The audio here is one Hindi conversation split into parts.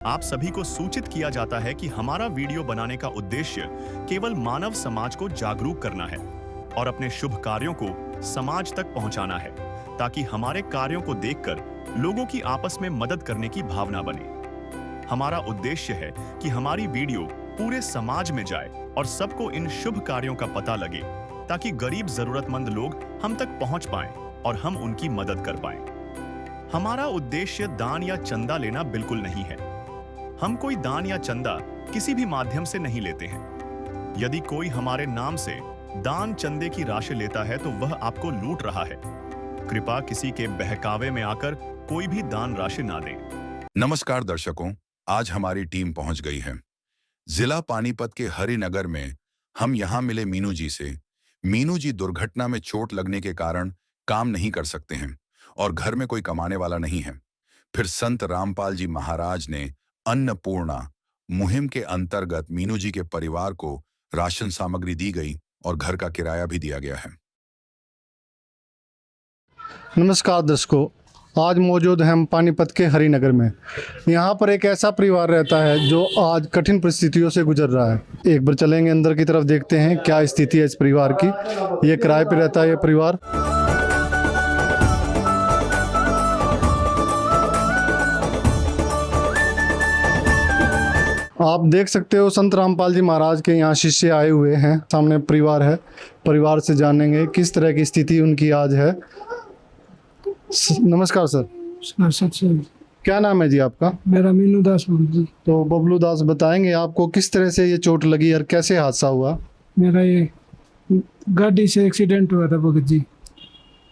आप सभी को सूचित किया जाता है कि हमारा वीडियो बनाने का उद्देश्य केवल मानव समाज को जागरूक करना है और अपने शुभ कार्यों को समाज तक पहुंचाना है, ताकि हमारे कार्यों को देखकर लोगों की आपस में मदद करने की भावना बने। हमारा उद्देश्य है कि हमारी वीडियो पूरे समाज में जाए और सबको इन शुभ कार्यों का पता लगे, ताकि गरीब जरूरतमंद लोग हम तक पहुंच पाएं और हम उनकी मदद कर पाएं। हमारा उद्देश्य दान या चंदा लेना बिल्कुल नहीं है। हम कोई दान या चंदा किसी भी माध्यम से नहीं लेते हैं। यदि कोई हमारे नाम से दान चंदे की राशि लेता है तो वह आपको लूट रहा है। कृपया किसी के बहकावे में आकर कोई भी दान राशि ना दें। नमस्कार दर्शकों, आज हमारी टीम पहुंच गई है जिला पानीपत के हरिनगर में। हम यहां मिले मीनू जी से। मीनू जी दुर्घटना में चोट लगने के कारण काम नहीं कर सकते हैं और घर में कोई कमाने वाला नहीं है। फिर संत रामपाल जी महाराज ने अन्नपूर्णा मुहिम के अंतर्गत मीनू जी के परिवार को राशन सामग्री दी गई और घर का किराया भी दिया गया है। नमस्कार दर्शकों, आज मौजूद हैं हम पानीपत के हरिनगर में। यहाँ पर एक ऐसा परिवार रहता है जो आज कठिन परिस्थितियों से गुजर रहा है। एक बार चलेंगे अंदर की तरफ, देखते हैं क्या स्थिति है इस परिवार की। ये किराए पे रहता है ये परिवार। आप देख सकते हो संत रामपाल जी महाराज के यहाँ शिष्य आए हुए हैं। सामने परिवार है, परिवार से जानेंगे किस तरह की स्थिति उनकी आज है। नमस्कार सर। सर क्या नाम है जी आपका? मेरा मीनू दास जी। तो बबलू दास, बताएंगे आपको किस तरह से ये चोट लगी और कैसे हादसा हुआ? मेरा ये गाड़ी से एक्सीडेंट हुआ था भगत जी।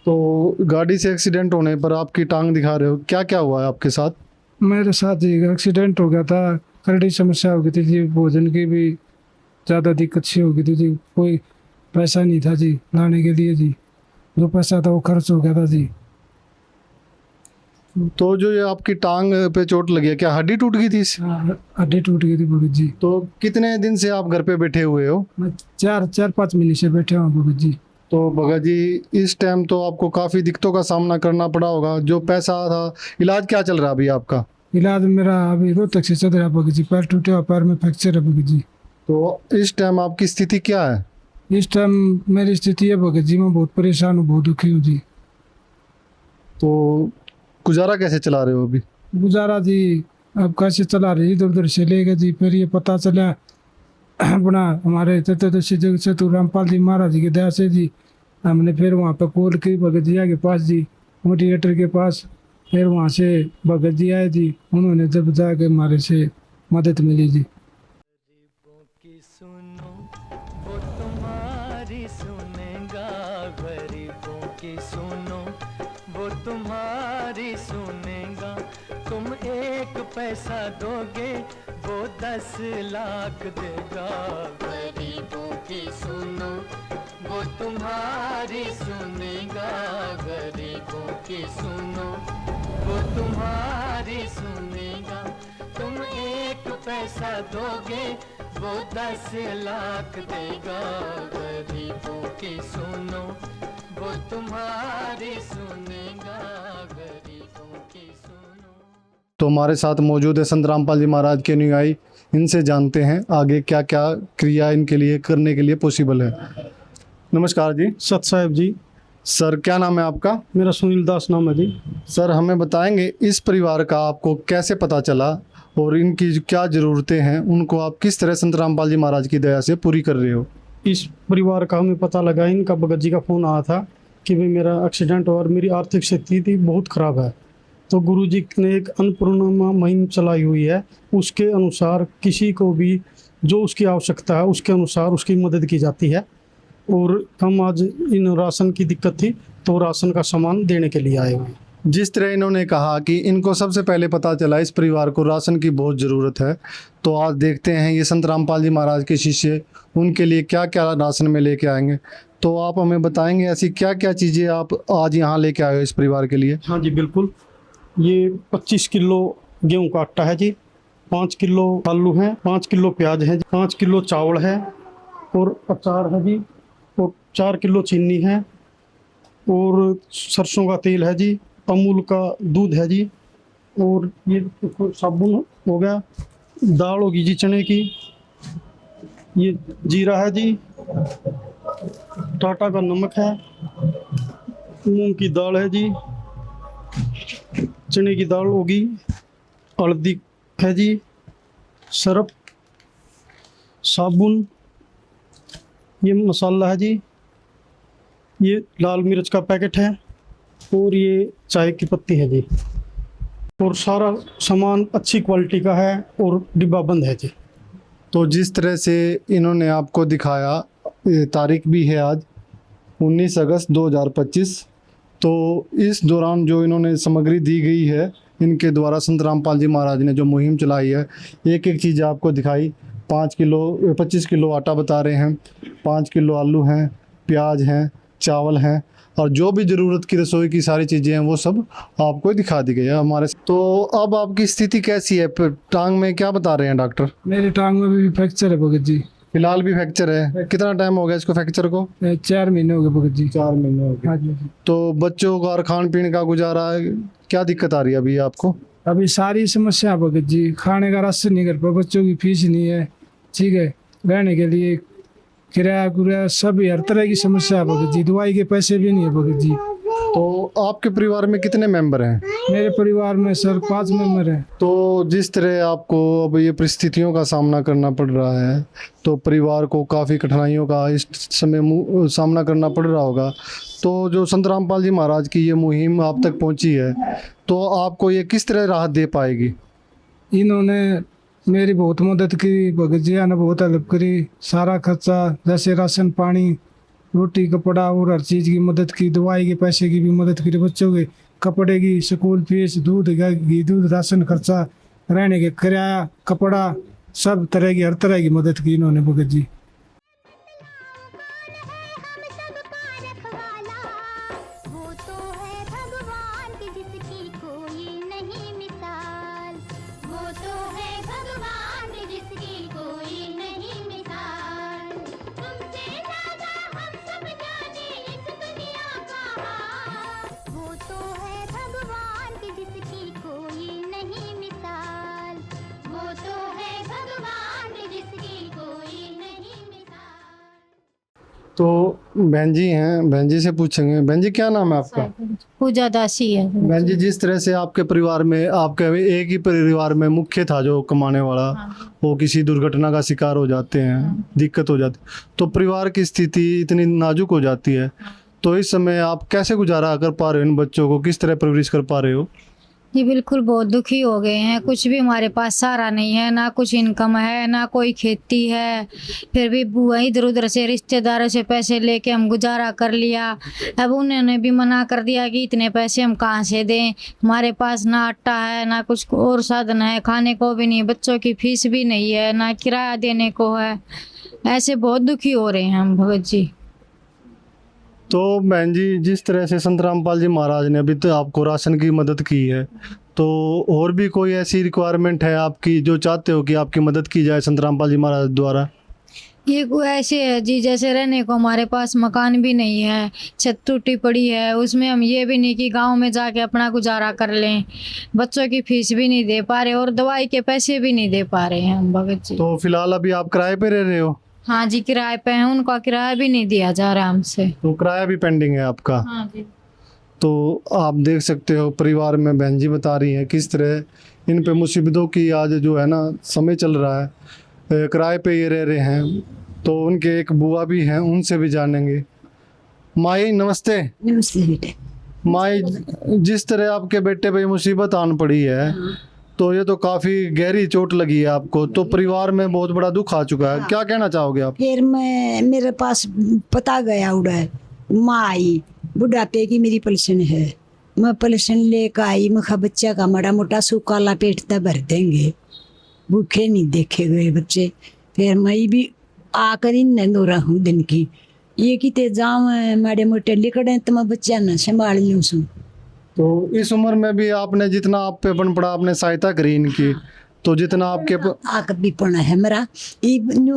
तो गाड़ी से एक्सीडेंट होने पर आपकी टांग दिखा रहे हो, क्या क्या हुआ है आपके साथ? मेरे साथ जी एक्सीडेंट हो गया था, खरड़ी समस्या हो गई थी जी, भोजन की भी ज़्यादा दिक्कत सी हो गई थी जी। कोई पैसा नहीं था जी लाने के लिए जी, जो पैसा था वो खर्च हो गया था जी। तो जो ये आपकी टांग पे चोट लगी है, क्या हड्डी टूट गई थी? हड्डी टूट गई थी भगत जी। तो कितने दिन से आप घर पे बैठे हुए हो? मैं चार पाँच महीने से बैठे हूँ भगत जी। तो भगत जी, इस टाइम तो आपको काफ़ी दिक्कतों का सामना करना पड़ा होगा। जो पैसा था, इलाज क्या चल रहा है अभी आपका? इलाज मेरा अभी रोहतक से चल रहा है भगत जी। पैर टूटे हुआ, पैर में फ्रैक्चर है भगत जी। तो इस टाइम आपकी स्थिति क्या है? इस टाइम मेरी स्थिति है भगत जी, मैं बहुत परेशान हूँ, बहुत दुखी हूँ जी। तो गुजारा कैसे चला रहे हो अभी? गुजारा जी अब कैसे चला रही, इधर उधर से लेगा जी। फिर ये पता चला अपना हमारे चतुर्दशी चतुर रामपाल जी महाराज जी की दया से जी, हमने फिर वहाँ पर कॉल की भगत जिया के पास जी, मोटिवेटर के पास। फिर वहाँ से भगत जी आए जी, उन्होंने जब जाके हमारे से मदद मिली जी। गरीबों की सुनो वो तुम्हारी सुनेगा, गरीबों की सुनो वो तुम्हारी सुनेगा। तुम 1 पैसा दोगे वो 10 लाख देगा। गरीबों की सुनो वो तुम्हारी सुनेगा, गरीबों की सुनो वो तुम्हारी सुनेगा। तुम 1 पैसा दोगे वो 10 लाख देगा। गरीबों की सुनो वो तुम्हारी सुनेगा, गरीबों की सुनो। तो हमारे साथ मौजूद है संत रामपाल जी महाराज के अनुयायी। इनसे जानते हैं आगे क्या क्या क्रिया इनके लिए करने के लिए पॉसिबल है। नमस्कार जी। सत साहेब जी। सर, क्या नाम है आपका? मेरा सुनील दास नाम है जी। सर, हमें बताएंगे इस परिवार का आपको कैसे पता चला और इनकी क्या ज़रूरतें हैं, उनको आप किस तरह संत रामपाल जी महाराज की दया से पूरी कर रहे हो? इस परिवार का हमें पता लगा, इनका भगत जी का फ़ोन आया था कि भाई मेरा एक्सीडेंट हुआ और मेरी आर्थिक स्थिति बहुत ख़राब है। तो गुरु जी ने एक अन्नपूर्णा मुहिम चलाई हुई है, उसके अनुसार किसी को भी जो उसकी आवश्यकता है उसके अनुसार उसकी मदद की जाती है। और हम आज इन राशन की दिक्कत थी तो राशन का सामान देने के लिए आए हुए। जिस तरह इन्होंने कहा कि इनको सबसे पहले पता चला इस परिवार को राशन की बहुत ज़रूरत है, तो आज देखते हैं ये संत रामपाल जी महाराज के शिष्य उनके लिए क्या क्या राशन में लेके आएंगे। तो आप हमें बताएंगे ऐसी क्या क्या चीज़ें आप आज यहाँ लेके आए हो इस परिवार के लिए? हाँ जी बिल्कुल। ये 25 किलो गेहूं का आटा है जी, 5 किलो आलू है, 5 किलो प्याज है, 5 किलो चावल है और अचार है जी, और 4 किलो चीनी है और सरसों का तेल है जी, अमूल का दूध है जी, और ये साबुन हो गया। दाल होगी जी चने की, ये जीरा है जी, टाटा का नमक है, मूंग की दाल है जी, चने की दाल होगी, हल्दी है जी, सरफ, साबुन, ये मसाला है जी, ये लाल मिर्च का पैकेट है, और ये चाय की पत्ती है जी। और सारा सामान अच्छी क्वालिटी का है और डिब्बा बंद है जी। तो जिस तरह से इन्होंने आपको दिखाया, ये तारीख भी है आज 19 अगस्त 2025। तो इस दौरान जो इन्होंने सामग्री दी गई है इनके द्वारा, संत रामपाल जी महाराज ने जो मुहिम चलाई है, एक एक चीज़ आपको दिखाई। 25 किलो आटा बता रहे हैं, 5 किलो आलू हैं, प्याज हैं, चावल हैं, और जो भी ज़रूरत की रसोई की सारी चीज़ें हैं वो सब आपको दिखा दी गई है हमारे। तो अब आपकी स्थिति कैसी है? टांग में क्या बता रहे हैं डॉक्टर? मेरी टांग में भी फ्रैक्चर है भगत जी। फिलहाल भी फ्रैक्चर है? कितना टाइम हो गया इसको फ्रैक्चर को? 4 महीने हो गए भगत जी। 4 महीने हो गए। हाँ जी। तो बच्चों का और खान पीने का गुजारा है, क्या दिक्कत आ रही है अभी आपको? अभी सारी समस्या भगत जी, खाने का राशन नहीं, घर पर बच्चों की फीस नहीं है, ठीक है, रहने के लिए किराया सब, हर तरह की समस्या है भगत जी। दवाई के पैसे भी नहीं है भगत जी। तो आपके परिवार में कितने मेंबर हैं? मेरे परिवार में सर 5 मेंबर हैं। तो जिस तरह आपको अब ये परिस्थितियों का सामना करना पड़ रहा है, तो परिवार को काफ़ी कठिनाइयों का इस समय सामना करना पड़ रहा होगा। तो जो संत रामपाल जी महाराज की ये मुहिम आप तक पहुंची है, तो आपको ये किस तरह राहत दे पाएगी? इन्होंने मेरी बहुत मदद की भगत जी, ने बहुत हेल्प करी। सारा खर्चा जैसे राशन पानी, रोटी कपड़ा और हर चीज़ की मदद की, दवाई के पैसे की भी मदद करी, बच्चों के कपड़े की, स्कूल फीस, दूध घी, दूध राशन खर्चा, रहने के किराया, कपड़ा, सब तरह की, हर तरह की मदद की इन्होंने भगत जी। तो बहन जी हैं, बहन जी से पूछेंगे। बहन जी क्या नाम है आपका? पूजा दासी है। बहन जी, जिस तरह से आपके परिवार में, आपके एक ही परिवार में मुख्य था जो कमाने वाला, वो किसी दुर्घटना का शिकार हो जाते हैं, दिक्कत हो जाती, तो परिवार की स्थिति इतनी नाजुक हो जाती है, तो इस समय आप कैसे गुजारा कर पा रहे हो? इन बच्चों को किस तरह परवरिश कर पा रहे हो? ये बिल्कुल बहुत दुखी हो गए हैं। कुछ भी हमारे पास सहारा नहीं है, ना कुछ इनकम है, ना कोई खेती है। फिर भी बुआ इधर उधर से रिश्तेदारों से पैसे लेके हम गुजारा कर लिया। अब उन्होंने भी मना कर दिया कि इतने पैसे हम कहाँ से दें, हमारे पास ना आटा है, ना कुछ और साधन है, खाने को भी नहीं, बच्चों की फीस भी नहीं है, ना किराया देने को है। ऐसे बहुत दुखी हो रहे हैं हम भगत जी। तो बहन जी, जिस तरह से संत रामपाल जी महाराज ने अभी तो आपको राशन की मदद की है, तो और भी कोई ऐसी रिक्वायरमेंट है आपकी जो चाहते हो कि आपकी मदद की जाए संत रामपाल जी महाराज द्वारा? ये कोई ऐसे है जी, जैसे रहने को हमारे पास मकान भी नहीं है, छत टूटी पड़ी है, उसमें हम ये भी नहीं कि गांव में जाके अपना गुजारा कर लें। बच्चों की फीस भी नहीं दे पा रहे और दवाई के पैसे भी नहीं दे पा रहे हैं हम भगत जी। तो फिलहाल अभी आप किराए पे रह रहे हो? हाँ जी, किराए पे हैं, उनका किराया भी नहीं दिया जा रहा हमसे। तो किराया भी पेंडिंग है आपका? हाँ जी। तो आप देख सकते हो परिवार में बहन जी बता रही हैं किस तरह इन पे मुसीबतों की आज जो है ना समय चल रहा है, किराए पे ये रह रहे हैं। तो उनके एक बुआ भी हैं, उनसे भी जानेंगे। माई नमस्ते। नमस्ते बेटे। माई, जिस तरह आपके बेटे पे ये मुसीबत आन पड़ी है, तो ये तो काफ़ी गहरी चोट लगी है आपको, तो परिवार में बहुत बड़ा दुख आ चुका है, क्या कहना चाहोगे आप? फिर मैं मेरे पास पता गया उड़ा माँ आई, बुढ़ापे की मेरी पेंशन है, मैं पेंशन लेकर आई। मैं कहा बच्चा का माड़ा मोटा सूखा पेट तक भर देंगे, भूखे नहीं देखे गए बच्चे। फिर मैं भी आकर इन दो रहूँ दिन की, ये किते जाऊँ माड़े मोटे लिकड़े तो मैं बच्चा न संभाल लूँ सू। तो इस उम्र में भी आपने जितना आप पे बन पड़ा, आपने सहायता करी इनकी, तो जितना आपके आकर भी पड़ा है मेरा,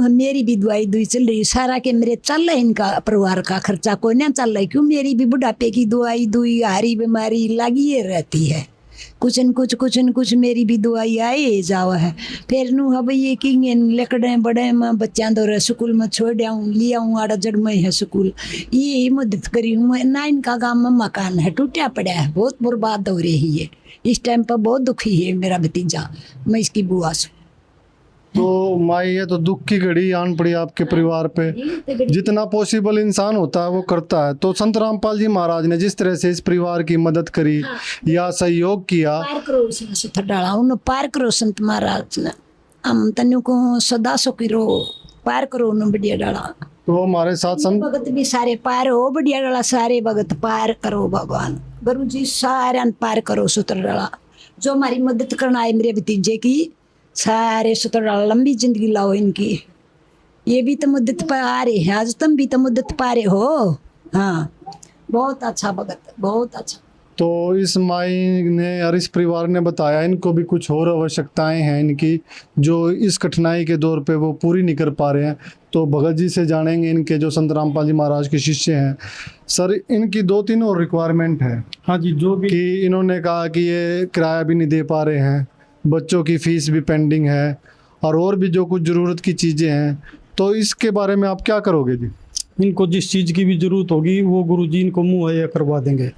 मेरी भी दवाई चल रही सारा के मेरे चल रहा है, इनका परिवार का खर्चा कोई नहीं चल रहा है, क्यों मेरी भी बुढ़ापे की दवाई हारी बीमारी लगी रहती है। कुछ न कुछ मेरी भी दुआई आए जावा है। फिर नु अब ये कि लकड़े बड़े में बच्चा दो स्कूल में छोड़ आऊँ लिया हूँ आड़ा जड़ में है स्कूल, ये मदद करी हूँ मैं ना। इनका गाँव में मकान है टूटा पड़ा है, बहुत बर्बाद हो रही है। इस टाइम पर बहुत दुखी है मेरा भतीजा, मैं इसकी बुआ से। तो माई ये तो दुख की घड़ी आन पड़ी आपके परिवार पे। जितना पॉसिबल इंसान होता है वो करता है। तो संत रामपाल जी महाराज ने जिस तरह से इस परिवार की मदद करी या सहयोग किया, पार करो उसने सुथर डाला उन पार करो संत महाराज ने, हम तनु को सदा सो करो पार करो उन बढ़िया डाला। तो हमारे साथ संत भगत भी सारे पार हो बढ़िया डाला, सारे भगत पार करो भगवान गुरु जी सारे पार करो सुतर डाला। जो हमारी मदद करना है मेरे भतीजे की सारे सुतर डाला, लंबी जिंदगी लाओ इनकी। ये भी तो मदद पा रहे हैं, आज तुम भी तो मदद पा रहे हो। हाँ बहुत अच्छा भगत, बहुत अच्छा। तो इस माई ने और इस परिवार ने बताया इनको भी कुछ और आवश्यकताएं हैं इनकी, जो इस कठिनाई के दौर पे वो पूरी नहीं कर पा रहे हैं। तो भगत जी से जानेंगे, इनके जो संत रामपाल जी महाराज के शिष्य हैं। सर इनकी 2-3 और रिक्वायरमेंट है हाँ जी, जो भी कि इन्होंने कहा कि ये किराया भी नहीं दे पा रहे हैं, बच्चों की फीस भी पेंडिंग है और भी जो कुछ ज़रूरत की चीज़ें हैं। तो इसके बारे में आप क्या करोगे जी? इनको जिस चीज़ की भी जरूरत होगी वो गुरुजी इनको मुहैया करवा देंगे।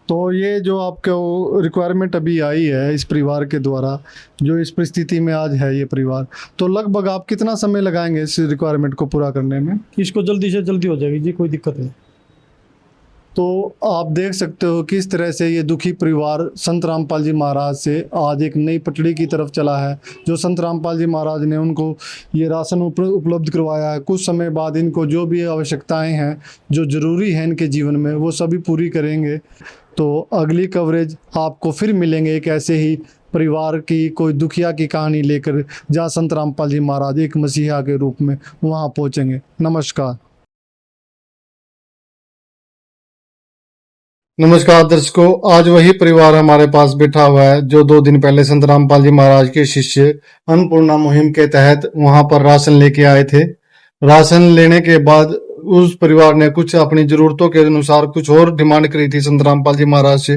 तो ये जो आपको रिक्वायरमेंट अभी आई है इस परिवार के द्वारा, जो इस परिस्थिति में आज है ये परिवार, तो लगभग आप कितना समय लगाएंगे इस रिक्वायरमेंट को पूरा करने में? इसको जल्दी से जल्दी हो जाएगी जी, कोई दिक्कत नहीं। तो आप देख सकते हो किस तरह से ये दुखी परिवार संत रामपाल जी महाराज से आज एक नई पटड़ी की तरफ चला है। जो संत रामपाल जी महाराज ने उनको ये राशन उपलब्ध करवाया है, कुछ समय बाद इनको जो भी आवश्यकताएं हैं जो ज़रूरी हैं इनके जीवन में वो सभी पूरी करेंगे। तो अगली कवरेज आपको फिर मिलेंगे एक ऐसे ही परिवार की कोई दुखिया की कहानी लेकर, जहाँ संत रामपाल जी महाराज एक मसीहा के रूप में वहाँ पहुँचेंगे। नमस्कार। नमस्कार दर्शकों, आज वही परिवार हमारे पास बैठा हुआ है जो 2 दिन पहले संत रामपाल जी महाराज के शिष्य अन्नपूर्णा मुहिम के तहत वहां पर राशन लेके आए थे। राशन लेने के बाद उस परिवार ने कुछ अपनी जरूरतों के अनुसार कुछ और डिमांड करी थी संत रामपाल जी महाराज से,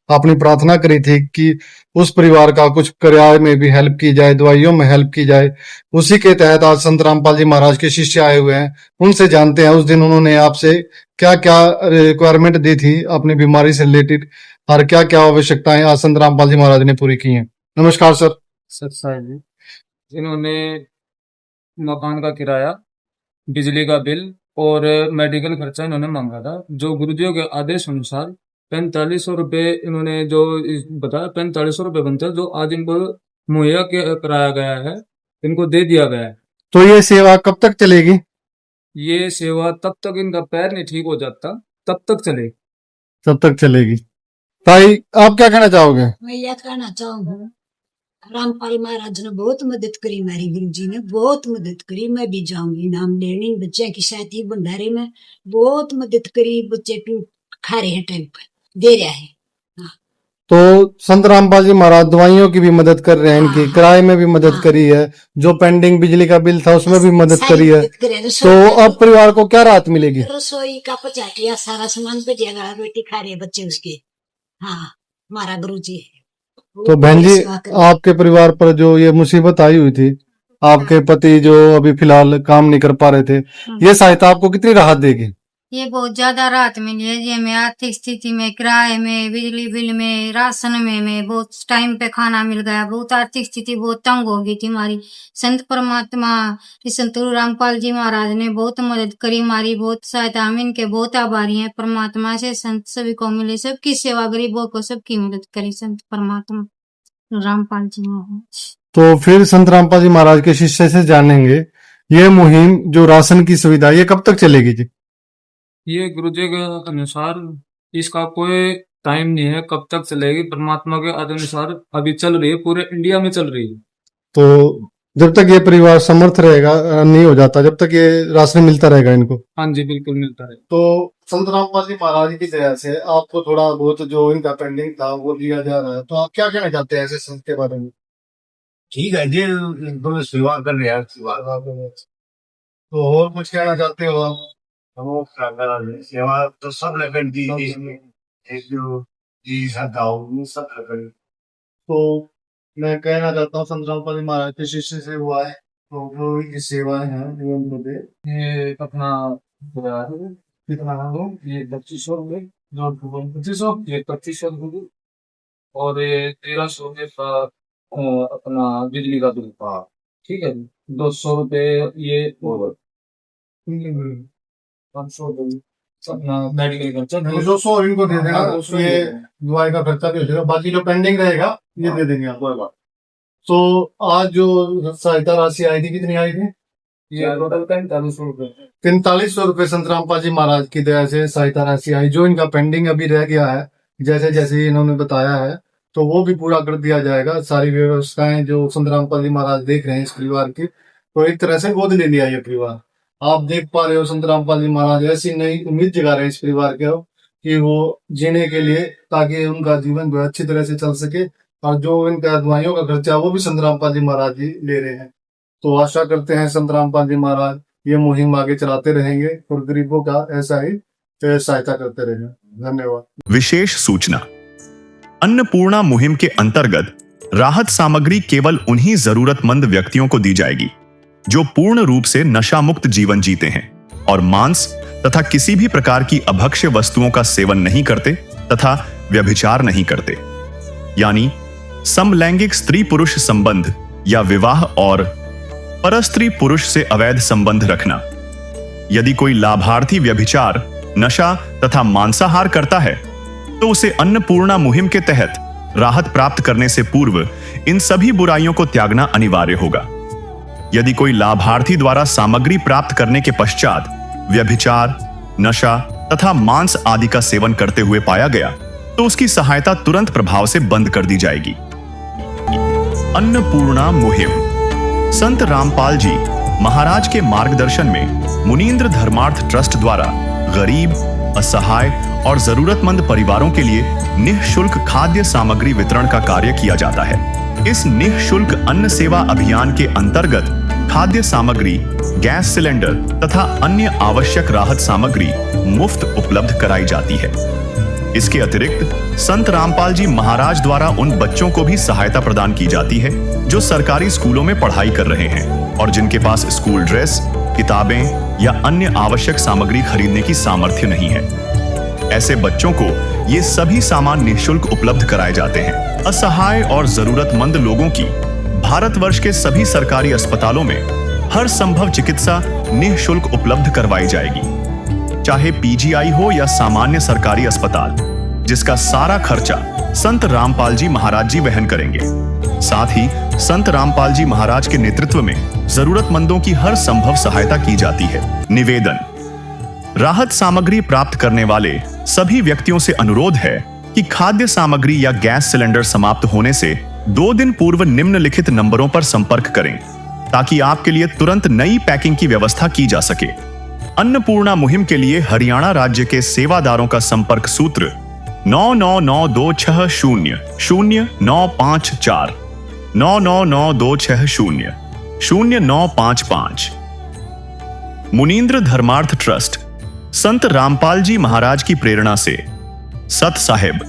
अपनी प्रार्थना करी थी कि उस परिवार का कुछ किराए में भी हेल्प की जाए, दवाइयों में हेल्प की जाए। उसी के तहत आज संत रामपाल जी महाराज के शिष्य आए हुए हैं। उनसे जानते हैं उस दिन उन्होंने आपसे क्या क्या रिक्वायरमेंट दी थी अपनी बीमारी से रिलेटेड और क्या क्या आवश्यकताएं आज संत रामपाल जी महाराज ने पूरी की हैं। नमस्कार सर। साहब जी, इन्होंने मकान का किराया, बिजली का बिल और मेडिकल खर्चा इन्होंने मांगा था। जो गुरुजियों के आदेश अनुसार 4500 रुपये इन्होंने जो बताया, 4500 रुपये बनता है, जो आज इनको मुहैया कराया गया है, इनको दे दिया गया है। तो ये सेवा कब तक चलेगी? ये सेवा तब तक इनका पैर नहीं ठीक हो जाता तब तक चलेगी। तब तक चलेगी। भाई आप क्या कहना चाहोगे? मैं यह कहना चाहूँ, रामपाल महाराज ने बहुत मदद करी, हमारी गुरु जी ने बहुत मदद करी। मैं भी जाऊंगी नाम लेने, बच्चे की साथी भंडारे में बहुत मदद करी। बच्चे खा रहे हैं टाइम पर, दे रहा है। तो संत रामपाल जी महाराज दवाइयों की भी मदद कर रहे हैं, इनकी किराए में भी मदद करी है, जो पेंडिंग बिजली का बिल था उसमें भी मदद करी है। तो अब परिवार को क्या राहत मिलेगी? रसोई का पचाटिया सारा सामान बचेगा, रोटी खा रहे बच्चे उसके। हाँ हमारा गुरु जी। तो बहन जी, आपके परिवार पर जो ये मुसीबत आई हुई थी, आपके पति जो अभी फिलहाल काम नहीं कर पा रहे थे, ये सहायता आपको कितनी राहत देगी? ये बहुत ज्यादा राहत मिली है जी हमें। आर्थिक स्थिति में, किराए में, बिजली बिल में, राशन में बहुत टाइम पे खाना मिल गया। बहुत आर्थिक स्थिति बहुत तंग हो गई थी हमारी। संत परमात्मा संत रामपाल जी महाराज ने बहुत मदद करी हमारी, बहुत सहायता। हम इनके बहुत आभारी हैं। परमात्मा से संत सभी को मिले, सबकी सेवा, गरीबों को सबकी मदद करी संत परमात्मा रामपाल जी महाराज। तो फिर संत रामपाल जी महाराज के शिष्य से जानेंगे ये मुहिम जो राशन की सुविधा ये कब तक चलेगी जी? ये गुरुजी के अनुसार इसका कोई टाइम नहीं है कब तक चलेगी। परमात्मा के अनुसार अभी चल रही है, पूरे इंडिया में चल रही है। तो जब तक ये परिवार समर्थ रहेगा, नहीं हो जाता, जब तक ये राशन मिलता रहेगा इनको? हाँ जी बिल्कुल मिलता रहेगा। तो संत रामपाल जी महाराज की दया से आपको थोड़ा बहुत जो इनका पेंडिंग था वो दिया जा रहा है, तो आप क्या कहना चाहते हैं ऐसे संत के बारे में? ठीक है जी, तो सेवा कर रहे हैं। तो और कुछ कहना चाहते हो आप? सेवा तो सब लगन दी, एक जो जी सब तो मैं कहना चाहता हूँ संत रामपाल जी महाराज के शिष्य से हुआ है, तो वो की सेवाएं हैं जो उनको दे। ये अपना कितना है वो? ये 2500 रुपये, जो 2500। ये 2500 रुपये, और ये 1300 का अपना बिजली का बिल था। ठीक है, 200 रुपये ये और 500 अपना मेडिकल खर्चा। 200 इनको दे देना, हाँ, 200 ये दवाई का खर्चा भी हो जाएगा, बाकी जो पेंडिंग रहेगा ये दे देंगे आप। कोई बात। तो आज जो सहायता राशि आई थी, कितनी आई थी? ये टोटल 4500 रुपये। 4500 रुपये संत रामपाल जी महाराज की दया से सहायता राशि आई, जो इनका पेंडिंग अभी रह गया है, जैसे जैसे इन्होंने बताया है, तो वो भी पूरा कर दिया जाएगा। सारी व्यवस्थाएं जो संत रामपाल जी महाराज देख रहे हैं इस परिवार की, तो एक तरह से गोद ले लिया ये परिवार। आप देख पा रहे हो संत रामपाल जी महाराज ऐसी नई उम्मीद जगा रहे हैं इस परिवार के कि वो जीने के लिए, ताकि उनका जीवन जो अच्छी तरह से चल सके, और जो इनका दवाइयों का खर्चा वो भी संत रामपाल जी महाराज जी ले रहे हैं। तो आशा करते हैं संत रामपाल जी महाराज ये मुहिम आगे चलाते रहेंगे और गरीबों का ऐसा ही सहायता करते रहेंगे। धन्यवाद। विशेष सूचना, अन्नपूर्णा मुहिम के अंतर्गत राहत सामग्री केवल उन्हीं जरूरतमंद व्यक्तियों को दी जाएगी जो पूर्ण रूप से नशा मुक्त जीवन जीते हैं और मांस तथा किसी भी प्रकार की अभक्ष्य वस्तुओं का सेवन नहीं करते तथा व्यभिचार नहीं करते, यानी समलैंगिक स्त्री पुरुष संबंध या विवाह और परस्त्री पुरुष से अवैध संबंध रखना। यदि कोई लाभार्थी व्यभिचार, नशा तथा मांसाहार करता है तो उसे अन्नपूर्णा मुहिम के तहत राहत प्राप्त करने से पूर्व इन सभी बुराइयों को त्यागना अनिवार्य होगा। यदि कोई लाभार्थी द्वारा सामग्री प्राप्त करने के पश्चात व्यभिचार, नशा तथा मांस आदि का सेवन करते हुए पाया गया तो उसकी सहायता तुरंत प्रभाव से बंद कर दी जाएगी। अन्नपूर्णा मुहिम संत रामपाल जी महाराज के मार्गदर्शन में मुनींद्र धर्मार्थ ट्रस्ट द्वारा गरीब, असहाय और जरूरतमंद परिवारों के लिए निःशुल्क खाद्य सामग्री वितरण का कार्य किया जाता है। इस निःशुल्क अन्न सेवा अभियान के अंतर्गत खाद्य सामग्री, गैस सिलेंडर तथा अन्य आवश्यक राहत सामग्री मुफ्त उपलब्ध कराई जाती है। इसके अतिरिक्त संत रामपाल जी महाराज द्वारा उन बच्चों को भी सहायता प्रदान की जाती है जो सरकारी स्कूलों में पढ़ाई कर रहे हैं और जिनके पास स्कूल ड्रेस, किताबें या अन्य आवश्यक सामग्री खरीदने की सामर्थ्य नहीं है। ऐसे बच्चों को ये सभी सामान निःशुल्क उपलब्ध कराए जाते हैं। असहाय और जरूरतमंद लोगों की भारतवर्ष के सभी सरकारी अस्पतालों में हर संभव चिकित्सा निःशुल्क उपलब्ध करवाई जाएगी, चाहे पीजीआई हो या सामान्य सरकारी अस्पताल, जिसका सारा खर्चा संत रामपाल जी महाराज जी वहन करेंगे। साथ ही संत रामपाल जी महाराज के नेतृत्व में जरूरतमंदों की हर संभव सहायता की जाती है। निवेदन, राहत सामग्री प्राप्त करने वाले सभी व्यक्तियों से अनुरोध है कि खाद्य सामग्री या गैस सिलेंडर समाप्त होने से 2 दिन पूर्व निम्नलिखित नंबरों पर संपर्क करें ताकि आपके लिए तुरंत नई पैकिंग की व्यवस्था की जा सके। अन्नपूर्णा मुहिम के लिए हरियाणा राज्य के सेवादारों का संपर्क सूत्र 9992600954 9992600955। मुनींद्र धर्मार्थ ट्रस्ट संत रामपाल जी महाराज की प्रेरणा से सत साहिब